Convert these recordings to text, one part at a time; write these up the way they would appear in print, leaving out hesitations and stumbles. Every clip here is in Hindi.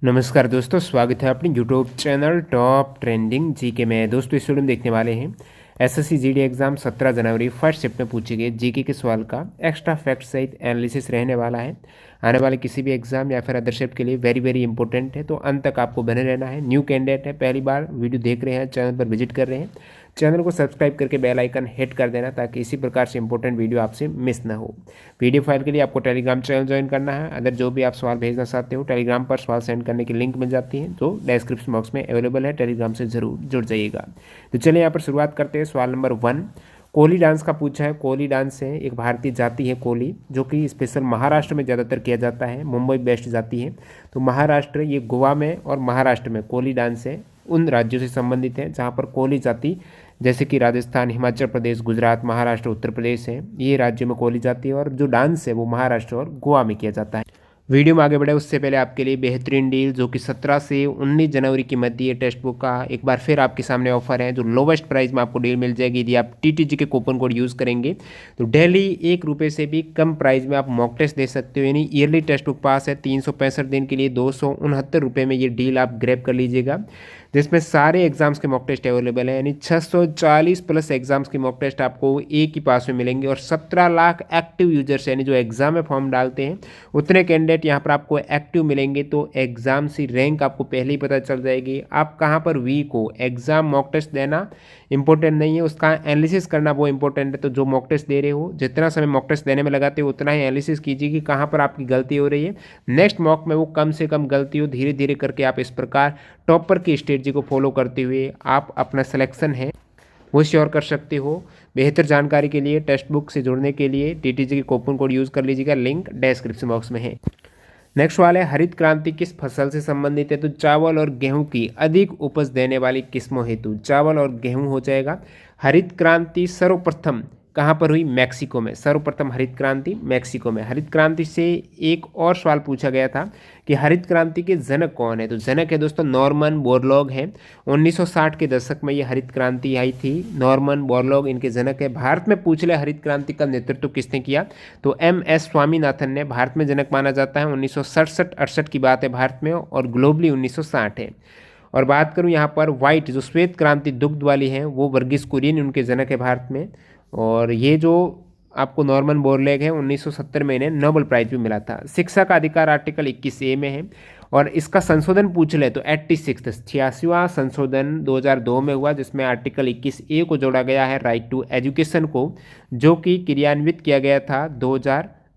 नमस्कार दोस्तों, स्वागत है अपने YouTube channel top trending GK में। दोस्तों इस वीडियो में देखने वाले हैं एसएससी जीडी एग्जाम 17 जनवरी फर्स्ट शिफ्ट में पूछे गए जीके के सवाल का एक्स्ट्रा फैक्ट सहित एनालिसिस रहने वाला है। आने वाले किसी भी एग्जाम या फिर अदर शिफ्ट के लिए वेरी वेरी इंपॉर्टेंट है, तो अंत तक आपको बने रहना है। न्यू कैंडिडेट है, पहली बार वीडियो देख रहे हैं, चैनल पर विजिट कर रहे हैं, चैनल को सब्सक्राइब करके बेल आइकन हिट कर देना ताकि इसी प्रकार से इंपॉर्टेंट वीडियो आपसे मिस ना हो। वीडियो फाइल के लिए आपको टेलीग्राम चैनल ज्वाइन करना है। अदर जो भी आप सवाल भेजना चाहते हो टेलीग्राम पर सवाल सेंड करने की लिंक मिल जाती है जो डिस्क्रिप्शन बॉक्स में अवेलेबल है, टेलीग्राम से जरूर जुड़ जाइएगा। तो चलिए यहाँ पर शुरुआत करते हैं। सवाल नंबर 1 कोली डांस का पूछा है। कोली डांस है एक भारतीय जाति है कोली, जो कि स्पेशल महाराष्ट्र में ज़्यादातर किया जाता है, मुंबई बेस्ट जाति है। तो महाराष्ट्र, ये गोवा में और महाराष्ट्र में कोली डांस है उन राज्यों से संबंधित है जहाँ पर कोली जाति, जैसे कि राजस्थान, हिमाचल प्रदेश, गुजरात, महाराष्ट्र, उत्तर प्रदेश है, ये राज्यों में कोली जाती है और जो डांस है वो महाराष्ट्र और गोवा में किया जाता है। वीडियो में आगे बढ़े उससे पहले आपके लिए बेहतरीन डील जो कि 17 से 19 जनवरी की मध्य है टेक्स्ट बुक का एक बार फिर आपके सामने ऑफर है, जो लोवेस्ट प्राइस में आपको डील मिल जाएगी यदि आप टीटीजी के कूपन कोड यूज़ करेंगे। तो डेली ₹1 से भी कम प्राइस में आप मॉक टेस्ट दे सकते हो, यानी ईयरली टेक्स्ट बुक पास है 365 दिन के लिए ₹269 में ये डील आप ग्रैब कर लीजिएगा, जिसमें सारे एग्जाम्स के मॉक टेस्ट अवेलेबल है, यानी 640 प्लस एग्जाम्स की मॉक टेस्ट आपको एक ही पास में मिलेंगे। और 17 लाख एक्टिव यूजर्स यानी जो एग्जाम में फॉर्म डालते हैं उतने कैंडिडेट यहाँ पर आपको एक्टिव मिलेंगे। तो एग्जाम की रैंक आपको पहले ही पता चल जाएगी, आप कहाँ पर वीक हो। एग्जाम मॉक टेस्ट देना इंपॉर्टेंट नहीं है, उसका एनालिसिस करना वो इंपॉर्टेंट है। तो जो मॉक टेस्ट दे रहे हो, जितना समय मॉक टेस्ट देने में लगाते हो उतना ही एनालिसिस कीजिए कि कहाँ पर आपकी गलती हो रही है। नेक्स्ट मॉक में वो कम से कम गलती हो, धीरे धीरे करके आप इस प्रकार टॉपर की स्ट्रेटजी को फॉलो करते हुए आप अपना सिलेक्शन है वो श्योर कर सकते हो। बेहतर जानकारी के लिए टेक्स्ट बुक से जुड़ने के लिए टीटीजी के कूपन कोड यूज़ कर लीजिएगा, लिंक डिस्क्रिप्शन बॉक्स में है। नेक्स्ट सवाल है हरित क्रांति किस फसल से संबंधित है। तो चावल और गेहूं की अधिक उपज देने वाली किस्मों हेतु चावल और गेहूं हो जाएगा। हरित क्रांति सर्वप्रथम कहाँ पर हुई? मैक्सिको में। सर्वप्रथम हरित क्रांति मैक्सिको में। हरित क्रांति से एक और सवाल पूछा गया था कि हरित क्रांति के जनक कौन है। तो जनक है दोस्तों नॉर्मन बोरलॉग है। 1960 के दशक में ये हरित क्रांति आई थी। नॉर्मन बोरलॉग इनके जनक है। भारत में पूछ ले हरित क्रांति का नेतृत्व किसने किया, तो MS स्वामीनाथन ने भारत में जनक माना जाता है। 1967-68 की बात है भारत में, और ग्लोबली 1960 है। और बात करूँ यहाँ पर व्हाइट जो श्वेत क्रांति दुग्ध वाली है, वो वर्गीस कुरियन उनके जनक है भारत में। और ये जो आपको नॉर्मन बोरलॉग है 1970 में इन्हें नोबेल प्राइज भी मिला था। शिक्षा का अधिकार आर्टिकल 21A में है, और इसका संशोधन पूछ ले तो 86वां संशोधन 2002 में हुआ, जिसमें आर्टिकल 21A को जोड़ा गया है राइट टू एजुकेशन को, जो कि क्रियान्वित किया गया था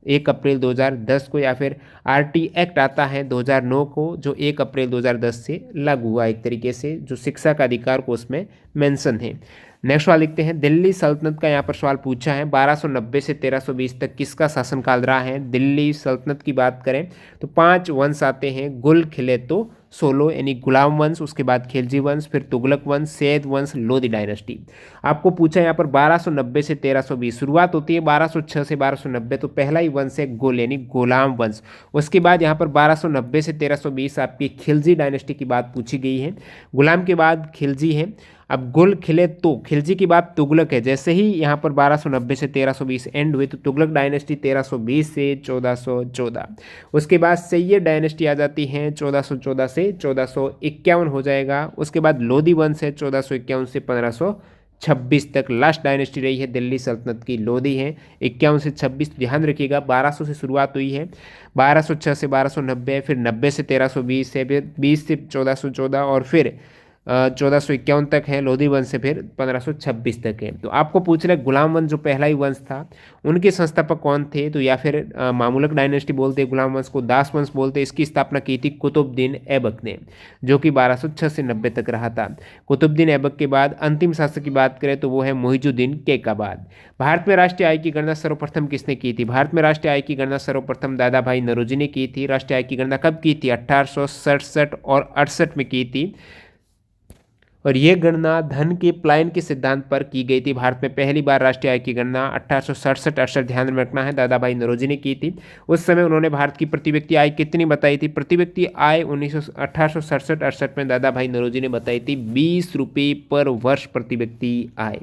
1 अप्रैल 2010 को, या फिर RT एक्ट आता है 2009 को, जो 1 अप्रैल 2010 से लागू हुआ एक तरीके से, जो शिक्षा का अधिकार को उसमें मेंशन है। नेक्स्ट सवाल लिखते हैं दिल्ली सल्तनत का यहाँ पर सवाल पूछा है 1290 से 1320 तक किसका शासनकाल रहा है। दिल्ली सल्तनत की बात करें तो 5 वंश आते हैं, गुल, खिले, तो 16 यानी गुलाम वंश, उसके बाद खिलजी वंश, फिर तुगलक वंश, सैद वंश, लोधी डायनेस्टी। आपको पूछा यहाँ पर 1290 से 1320, शुरुआत होती है 1206 से 1290, तो पहला ही वंश है गुल यानी गुलाम वंश। उसके बाद यहाँ पर 1290 से 1320 आपकी खिलजी डायनेस्टी की बात पूछी गई है। गुलाम के बाद खिलजी है। अब गुल, खिले, तो खिलजी की बात तुगलक है। जैसे ही यहाँ पर 1290 से 1320 एंड हुए तो तुगलक डायनेस्टी 1320 से 1414। उसके बाद सैयद डायनेस्टी आ जाती है 1414 से 1451 हो जाएगा। उसके बाद लोधी वंश है 1451 से 1526 तक। लास्ट डायनेस्टी रही है दिल्ली सल्तनत की लोधी है 51 से 26। ध्यान रखिएगा 1200 से शुरुआत हुई है, 1206 से 1290, फिर 90 से 1320 है, फिर 20 से 1414, और फिर 1451 तक है लोधी वंश से फिर 1526 तक है। तो आपको पूछ रहे गुलाम वंश जो पहला ही वंश था उनके संस्थापक कौन थे, तो या फिर मामुलक डायनेस्टी बोलते हैं गुलाम वंश को, दास वंश बोलते हैं। इसकी स्थापना की थी कुतुबुद्दीन ऐबक ने, जो कि 1206 से 90 तक रहा था। कुतुबुद्दीन ऐबक के बाद अंतिम शासक की बात करें तो वो है मुइजुद्दीन कैकाबाद। भारत में राष्ट्रीय आय की गणना सर्वप्रथम किसने की थी। भारत में राष्ट्रीय आय की गणना सर्वप्रथम दादा भाई नौरोजी ने की थी। राष्ट्रीय आय की गणना कब की थी? 1867 और 68 में की थी। और ये गणना धन के पलायन के सिद्धांत पर की गई थी। भारत में पहली बार राष्ट्रीय आय की गणना 1867-68 ध्यान में रखना है दादा भाई नौरोजी ने की थी। उस समय उन्होंने भारत की प्रति व्यक्ति आय कितनी बताई थी? प्रति व्यक्ति आय 1867-68 में दादा भाई नौरोजी ने बताई थी 20 रुपये पर वर्ष प्रति व्यक्ति आय।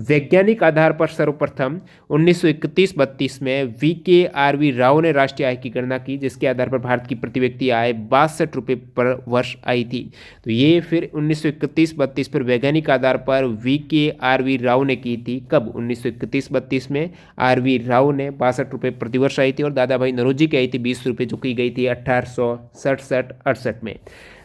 वैज्ञानिक आधार पर सर्वप्रथम 1931-32 में VKRV राव ने राष्ट्रीय आय की गणना की, जिसके आधार पर भारत की प्रति व्यक्ति आय 62 रुपये पर वर्ष आई थी। तो ये फिर 1931-32 पर वैज्ञानिक आधार पर VKRV राव ने की थी। कब? 1931-32 में RV राव ने 62 रुपये प्रतिवर्ष आई थी और दादा भाई नौरोजी की आई थी 20 रुपये, जो की गई थी 1867-68 में।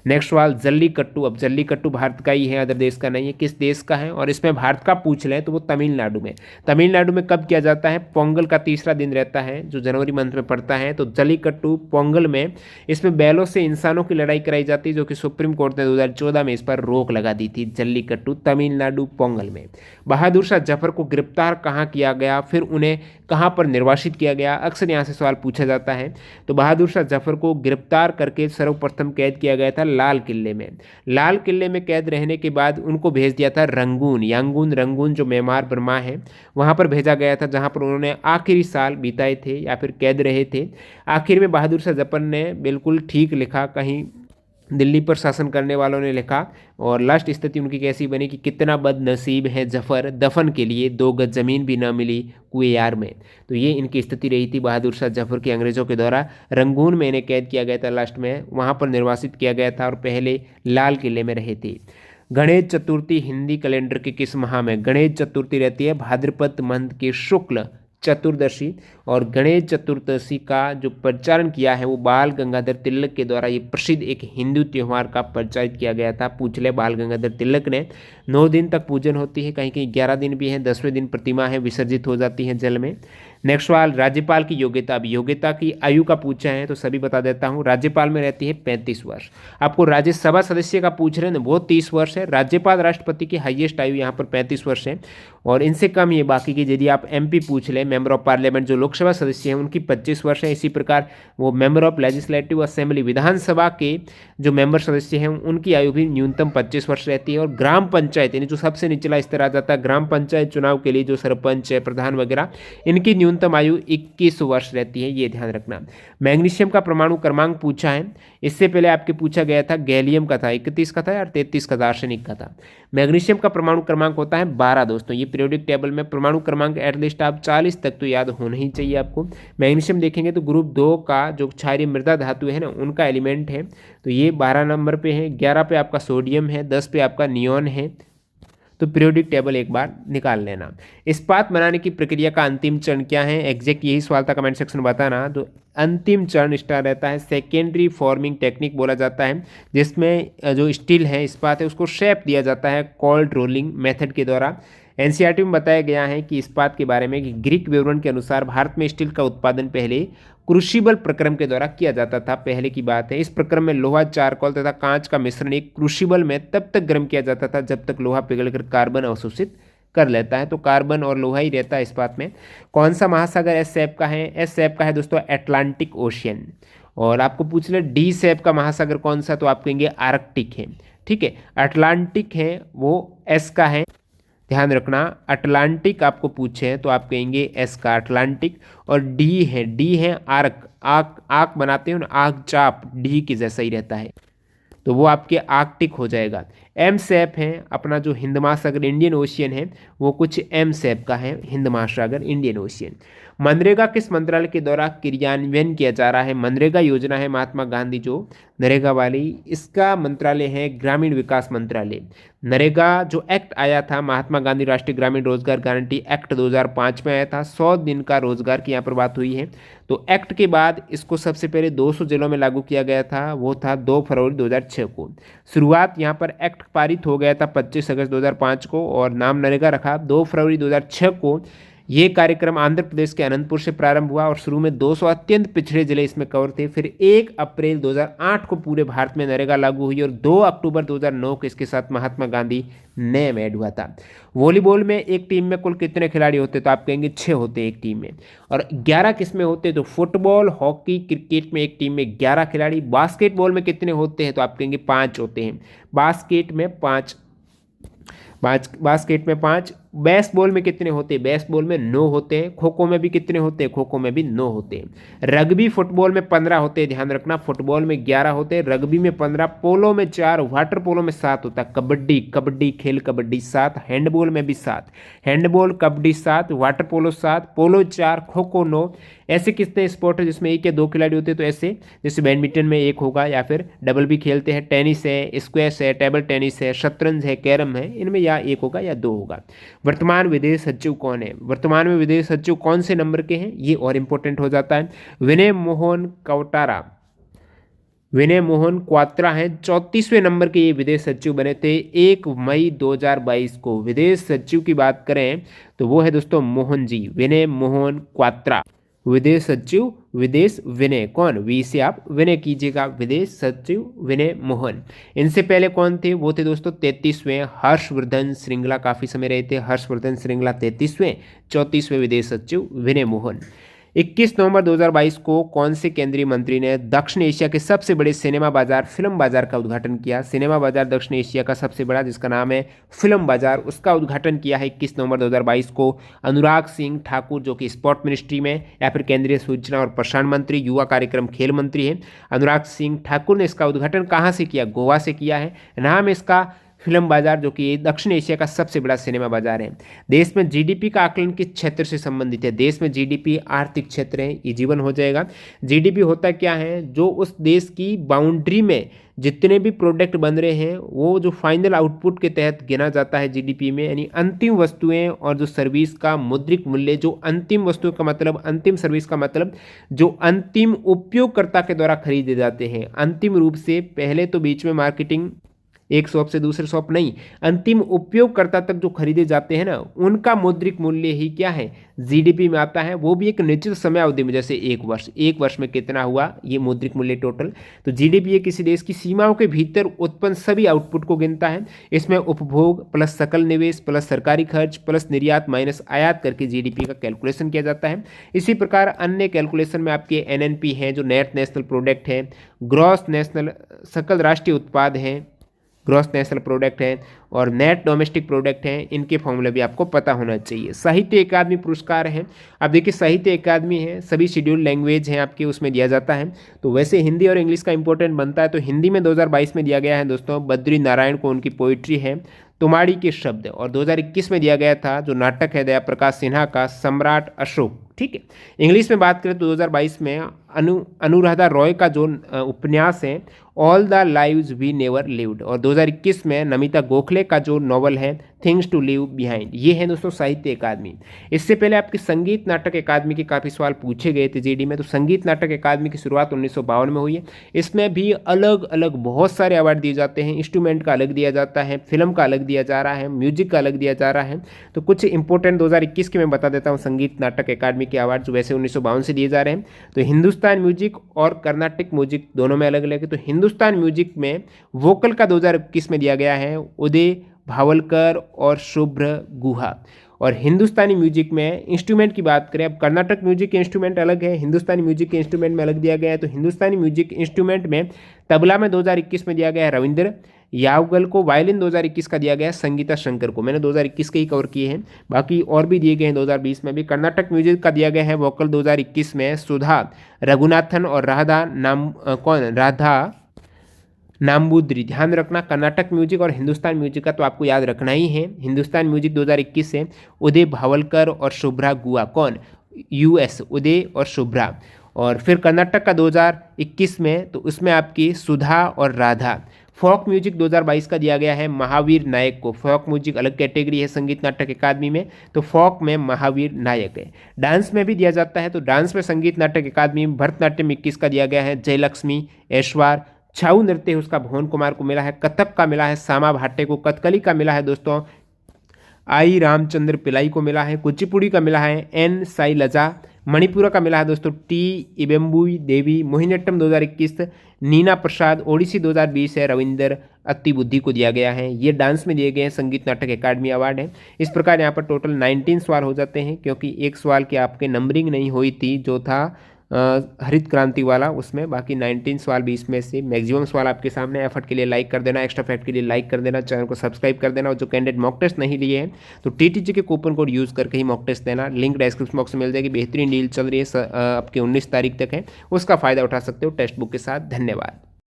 नेक्स्ट सवाल, जल्लीकट्टू। अब जल्लीकट्टू भारत का ही है, अदर देश का नहीं है। किस देश का है? और इसमें भारत का पूछ लें तो वो तमिलनाडु में। तमिलनाडु में कब किया जाता है? पोंगल का तीसरा दिन रहता है जो जनवरी मंथ में पड़ता है। तो जल्लीकट्टू पोंगल में इसमें बैलों से इंसानों की लड़ाई कराई जाती है, जो कि सुप्रीम कोर्ट ने 2014 में इस पर रोक लगा दी थी। जल्लीकट्टू तमिलनाडु पोंगल में। बहादुर शाह जफर को गिरफ्तार कहाँ किया गया, फिर उन्हें कहाँ पर निर्वासित किया गया? अक्सर यहाँ से सवाल पूछा जाता है। तो बहादुर शाह जफर को गिरफ्तार करके सर्वप्रथम कैद किया गया था लाल किले में। लाल किले में कैद रहने के बाद उनको भेज दिया था रंगून, यांगून रंगून जो म्यांमार बर्मा है, वहाँ पर भेजा गया था, जहाँ पर उन्होंने आखिरी साल बिताए थे या फिर कैद रहे थे। आखिर में बहादुर शाह जफर ने बिल्कुल ठीक लिखा, कहीं दिल्ली पर शासन करने वालों ने लिखा, और लास्ट स्थिति उनकी कैसी बनी कि कितना बदनसीब है जफर, दफन के लिए 2 गज जमीन भी न मिली कुएयार में। तो ये इनकी स्थिति रही थी बहादुर शाह जफर की। अंग्रेजों के द्वारा रंगून में इन्हें कैद किया गया था, लास्ट में वहाँ पर निर्वासित किया गया था और पहले लाल किले में रहे थे। गणेश चतुर्थी हिंदी कैलेंडर के किस माह में? गणेश चतुर्थी रहती है भाद्रपद मंथ के शुक्ल चतुर्दशी। और गणेश चतुर्दशी का जो प्रचारण किया है वो बाल गंगाधर तिलक के द्वारा, ये प्रसिद्ध एक हिंदू त्यौहार का प्रचारित किया गया था। पूछ ले बाल गंगाधर तिलक ने। 9 दिन तक पूजन होती है, कहीं कहीं 11 दिन भी है, 10वें दिन प्रतिमा है विसर्जित हो जाती है जल में। नेक्स्ट सवाल, राज्यपाल की योग्यता। अब योग्यता की आयु का पूछा है तो सभी बता देता हूँ। राज्यपाल में रहती है 35 वर्ष। आपको राज्यसभा सदस्य का पूछ रहे हैं, वो 30 वर्ष है। राज्यपाल राष्ट्रपति की हाईएस्ट आयु यहाँ पर 35 वर्ष है, और इनसे कम ये बाकी की। यदि आप MP पूछ लें, मेंबर ऑफ पार्लियामेंट, जो लोकसभा सदस्य हैं, उनकी 25 वर्ष है। इसी प्रकार वो मेंबर ऑफ लेजिस्लेटिव असेंबली, विधानसभा के जो मेंबर सदस्य हैं, उनकी आयु भी न्यूनतम 25 वर्ष रहती है। और ग्राम पंचायत यानी जो सबसे निचला स्तर आ जाता है, ग्राम पंचायत चुनाव के लिए जो सरपंच है, प्रधान वगैरह, इनकी न्यूनतम आयु 21 वर्ष रहती है, ये ध्यान रखना। मैग्नीशियम का परमाणु क्रमांक पूछा है। इससे पहले आपके पूछा गया था गैलियम का था, 31 का था और 33 का था, आर्सेनिक का था। मैग्नीशियम का परमाणु क्रमांक होता है 12 दोस्तों। ये पीरियोडिक टेबल में परमाणु क्रमांक एटलीस्ट आप 40 तक तो याद होना ही चाहिए आपको। मैग्नीशियम देखेंगे तो ग्रुप 2 का जो क्षारीय मृदा धातु है ना, उनका एलिमेंट है, तो ये 12 नंबर पे है। 11 पे आपका सोडियम है, 10 पे आपका नियॉन है। तो पीरियोडिक टेबल एक बार निकाल लेना। इस्पात बनाने की प्रक्रिया का अंतिम चरण क्या है? एग्जैक्ट यही सवाल था, कमेंट सेक्शन में बताना। तो अंतिम चरण स्टार्ट रहता है सेकेंडरी फॉर्मिंग टेक्निक बोला जाता है, जिसमें जो स्टील है, इस्पात है, उसको शेप दिया जाता है कोल्ड रोलिंग मेथड के द्वारा। NCERT में बताया गया है कि इस्पात के बारे में कि ग्रीक विवरण के अनुसार भारत में स्टील का उत्पादन पहले क्रूशिबल प्रक्रम के द्वारा किया जाता था। पहले की बात है। इस प्रक्रम में लोहा, चारकोल तथा कांच का मिश्रण एक क्रूशिबल में तब तक गर्म किया जाता था जब तक लोहा पिघलकर कार्बन अवशोषित कर लेता है। तो कार्बन और लोहा ही रहता है इस्पात में। कौन सा महासागर एस शेप का है? एस शेप का है दोस्तों अटलांटिक ओशियन। और आपको पूछ ले डी शेप का महासागर कौन सा, तो आप कहेंगे आर्कटिक है। ठीक है, अटलांटिक है वो एस का है, ध्यान रखना। अटलांटिक आपको पूछे तो आप कहेंगे एस का अटलांटिक। और डी है आर्क, आर्क बनाते हो ना, आग चाप, डी के जैसा ही रहता है, तो वो आपके आर्कटिक हो जाएगा। एम शेप है अपना जो हिंद महासागर इंडियन ओशियन है, वो कुछ एम शेप का है हिंद महासागर इंडियन ओशियन। मनरेगा किस मंत्रालय के द्वारा क्रियान्वयन किया जा रहा है? मनरेगा योजना है महात्मा गांधी जो नरेगा वाली, इसका मंत्रालय है ग्रामीण विकास मंत्रालय। नरेगा जो एक्ट आया था, महात्मा गांधी राष्ट्रीय ग्रामीण रोजगार गारंटी एक्ट 2005 में आया था। 100 दिन का रोजगार की यहाँ पर बात हुई है। तो एक्ट के बाद इसको सबसे पहले 200 जिलों में लागू किया गया था, वो था 2 फरवरी 2006 को। शुरुआत यहाँ पर एक्ट पारित हो गया था 25 अगस्त 2005 को, और नाम नरेगा रखा। 2 फरवरी 2006 को ये कार्यक्रम आंध्र प्रदेश के अनंतपुर से प्रारंभ हुआ, और शुरू में 200 अत्यंत पिछड़े जिले इसमें कवर थे। फिर 1 अप्रैल 2008 को पूरे भारत में नरेगा लागू हुई, और 2 अक्टूबर 2009 को इसके साथ महात्मा गांधी नेम ऐड हुआ था। वॉलीबॉल में एक टीम में कुल कितने खिलाड़ी होते? तो आप कहेंगे 6 होते एक टीम में। और 11 किस में होते? तो फुटबॉल, हॉकी, क्रिकेट में एक टीम में 11 खिलाड़ी। बास्केटबॉल में कितने होते हैं? तो आप कहेंगे 5 होते हैं। बास्केट में 5 बास्केट में 5। बेसबॉल में कितने होते हैं? बेसबॉल में 9 होते हैं। खो खो में भी कितने होते हैं? खो खो में भी 9 होते हैं। रग्बी फुटबॉल में 15 होते हैं, ध्यान रखना। फुटबॉल में 11 होते हैं, रग्बी में 15, पोलो में 4, वाटर पोलो में 7 होता है। कबड्डी, कबड्डी खेल कबड्डी 7, हैंडबॉल में भी 7, हैंडबॉल कबड्डी 7, वाटर पोलो 7, पोलो 4, खो खो 9। ऐसे कितने स्पोर्ट है जिसमें 1 या 2 खिलाड़ी होते हैं? तो ऐसे जैसे बैडमिंटन में 1 होगा, या फिर डबल भी खेलते हैं, टेनिस है, स्क्वैश है, टेबल टेनिस है, शतरंज है, कैरम है, इनमें या 1 होगा या 2 होगा। वर्तमान विदेश सचिव कौन है? वर्तमान में विदेश सचिव कौन से नंबर के हैं? ये और इंपॉर्टेंट हो जाता है। विनय मोहन क्वात्रा, विनय मोहन क्वात्रा हैं, 34वें नंबर के ये विदेश सचिव बने थे 1 मई 2022 को। विदेश सचिव की बात करें तो वो है दोस्तों मोहन जी, विनय मोहन क्वात्रा। विदेश सचिव, विदेश विनय, कौन? वी से आप विनय कीजिएगा, विदेश सचिव विनय मोहन। इनसे पहले कौन थे? वो थे दोस्तों 33वें हर्षवर्धन श्रृंगला, काफी समय रहे थे हर्षवर्धन श्रृंगला 33वें। 34वें विदेश सचिव विनय मोहन। 21 नवंबर 2022 को कौन से केंद्रीय मंत्री ने दक्षिण एशिया के सबसे बड़े सिनेमा बाजार, फिल्म बाजार का उद्घाटन किया? सिनेमा बाजार दक्षिण एशिया का सबसे बड़ा, जिसका नाम है फिल्म बाजार, उसका उद्घाटन किया है 21 नवंबर 2022 को अनुराग सिंह ठाकुर, जो कि स्पोर्ट मिनिस्ट्री में या फिर केंद्रीय सूचना और प्रसारण मंत्री, युवा कार्यक्रम खेल मंत्री हैं। अनुराग सिंह ठाकुर ने इसका उद्घाटन कहाँ से किया? गोवा से किया है। नाम इसका फिल्म बाजार, जो कि दक्षिण एशिया का सबसे बड़ा सिनेमा बाजार है। देश में जीडीपी का आकलन किस क्षेत्र से संबंधित है? देश में जीडीपी आर्थिक क्षेत्र है, ये जीवन हो जाएगा। जीडीपी होता क्या है? जो उस देश की बाउंड्री में जितने भी प्रोडक्ट बन रहे हैं वो जो फाइनल आउटपुट के तहत गिना जाता है जीडीपी में, यानी अंतिम वस्तुएं और जो सर्विस का मौद्रिक मूल्य, जो अंतिम वस्तुओं का मतलब, अंतिम सर्विस का मतलब जो अंतिम उपयोगकर्ता के द्वारा खरीदे जाते हैं अंतिम रूप से। पहले तो बीच में मार्केटिंग एक शॉप से दूसरे शॉप नहीं, अंतिम उपयोगकर्ता तक जो खरीदे जाते हैं ना, उनका मौद्रिक मूल्य ही क्या है? जीडीपी में आता है। वो भी एक निश्चित समय अवधि में, जैसे 1 वर्ष, 1 वर्ष में कितना हुआ ये मौद्रिक मूल्य टोटल। तो जीडीपी ये किसी देश की सीमाओं के भीतर उत्पन्न सभी आउटपुट को गिनता है। इसमें उपभोग प्लस सकल निवेश प्लस सरकारी खर्च प्लस निर्यात माइनस आयात करके जीडीपी का कैलकुलेशन किया जाता है। इसी प्रकार अन्य कैलकुलेशन में आपके एनएनपी हैं, जो नेट नेशनल प्रोडक्ट है, ग्रॉस नेशनल सकल राष्ट्रीय उत्पाद है, ग्रॉस नेशनल प्रोडक्ट है, और नेट डोमेस्टिक प्रोडक्ट हैं। इनके फॉर्मूले भी आपको पता होना चाहिए। साहित्य अकादमी पुरस्कार हैं। अब देखिए साहित्य अकादमी है, सभी शेड्यूल लैंग्वेज हैं आपके, उसमें दिया जाता है। तो वैसे हिंदी और इंग्लिश का इंपॉर्टेंट बनता है, तो हिंदी में 2022 में दिया गया है दोस्तों बद्री नारायण को, उनकी पोइट्री है तुम्हारी के शब्द। और 2021 में दिया गया था जो नाटक है दया प्रकाश सिन्हा का सम्राट अशोक। ठीक है। इंग्लिश में बात करें तो 2022 में अनुराधा रॉय का जो उपन्यास है all the lives we never lived, और 2021 में नमिता गोखले का जो नॉवल है थिंग्स टू लीव बिहाइंड। ये है दोस्तों साहित्य अकादमी। इससे पहले आपकी संगीत नाटक अकादमी के काफ़ी सवाल पूछे गए थे जीडी में। तो संगीत नाटक अकादमी की शुरुआत 1952 में हुई है। इसमें भी अलग अलग बहुत सारे अवार्ड दिए जाते हैं। इंस्ट्रूमेंट का अलग दिया जाता है, फिल्म का अलग दिया जा रहा है, म्यूजिक का अलग दिया जा रहा है। तो कुछ इंपॉर्टेंट 2021 के मैं बता देता हूँ संगीत नाटक अकादमी के अवार्ड, जो वैसे 1952 से दिए जा रहे हैं। तो हिंदुस्तान म्यूजिक और कर्नाटिक म्यूजिक दोनों में अलग अलग है। तो हिंदुस्तान म्यूजिक में वोकल का 2021 में दिया गया है उदय भावलकर और शुभ्र गुहा। और हिंदुस्तानी म्यूजिक में इंस्ट्रूमेंट की बात करें, अब कर्नाटक म्यूजिक के इंस्ट्रूमेंट अलग है, हिंदुस्तानी म्यूजिक के इंस्ट्रूमेंट में अलग दिया गया है। तो हिंदुस्तानी म्यूजिक इंस्ट्रूमेंट में तबला में 2021 में दिया गया है रविंद्र यावगल को, वायलिन 2021 का दिया गया है संगीता शंकर को। मैंने 2021 के ही कवर किए हैं, बाकी और भी दिए गए हैं 2020 में भी। कर्नाटक म्यूजिक का दिया गया है वोकल 2021 में सुधा रघुनाथन और राधा नाम्बुद्री। ध्यान रखना कर्नाटक म्यूजिक और हिंदुस्तान म्यूजिक का तो आपको याद रखना ही है। हिंदुस्तान म्यूजिक 2021 से उदय भावलकर और शुभ्रा गुआ, कौन? यूएस, उदय और शुभ्रा। और फिर कर्नाटक का 2021 में, तो उसमें आपकी सुधा और राधा। फोक म्यूजिक 2022 का दिया गया है महावीर नायक को। फोक म्यूजिक अलग कैटेगरी है संगीत नाटक अकादमी में, तो फोक में महावीर नायक है। डांस में भी दिया जाता है, तो डांस में संगीत नाटक अकादमी में भरतनाट्यम 21 का दिया गया है जयलक्ष्मी ऐश्वार। छाऊ नृत्य है उसका भुवन कुमार को मिला है। कथक का मिला है सामा भाटे को। कथकली का मिला है दोस्तों आई रामचंद्र पिलाई को मिला है। कुचिपुड़ी का मिला है एन साइलजा। मणिपुरा का मिला है दोस्तों टी इबेम्बुई देवी। मोहिनीअट्टम 2021 नीना प्रसाद। ओडिसी 2020 है रविंदर अतिबुद्धि को दिया गया है। ये डांस में दिए गए हैं संगीत नाटक अकादमी अवार्ड है। इस प्रकार यहाँ पर टोटल 19 सवाल हो जाते हैं, क्योंकि एक सवाल की आपके नंबरिंग नहीं हुई थी, जो था हरित क्रांति वाला, उसमें बाकी 19 सवाल 20 में से मैक्सिमम सवाल आपके सामने। एफर्ट के लिए लाइक कर देना, एक्स्ट्रा फैक्ट के लिए लाइक कर देना, चैनल को सब्सक्राइब कर देना। और जो कैंडिडेट मॉक टेस्ट नहीं लिए हैं तो टीटीजी के कूपन कोड यूज़ करके ही मॉक टेस्ट देना। लिंक डिस्क्रिप्शन बॉक्स में मिल जाएगी। बेहतरीन डील चल रही है, आपके 19 तारीख तक है, उसका फ़ायदा उठा सकते हो टेक्स्ट बुक के साथ। धन्यवाद।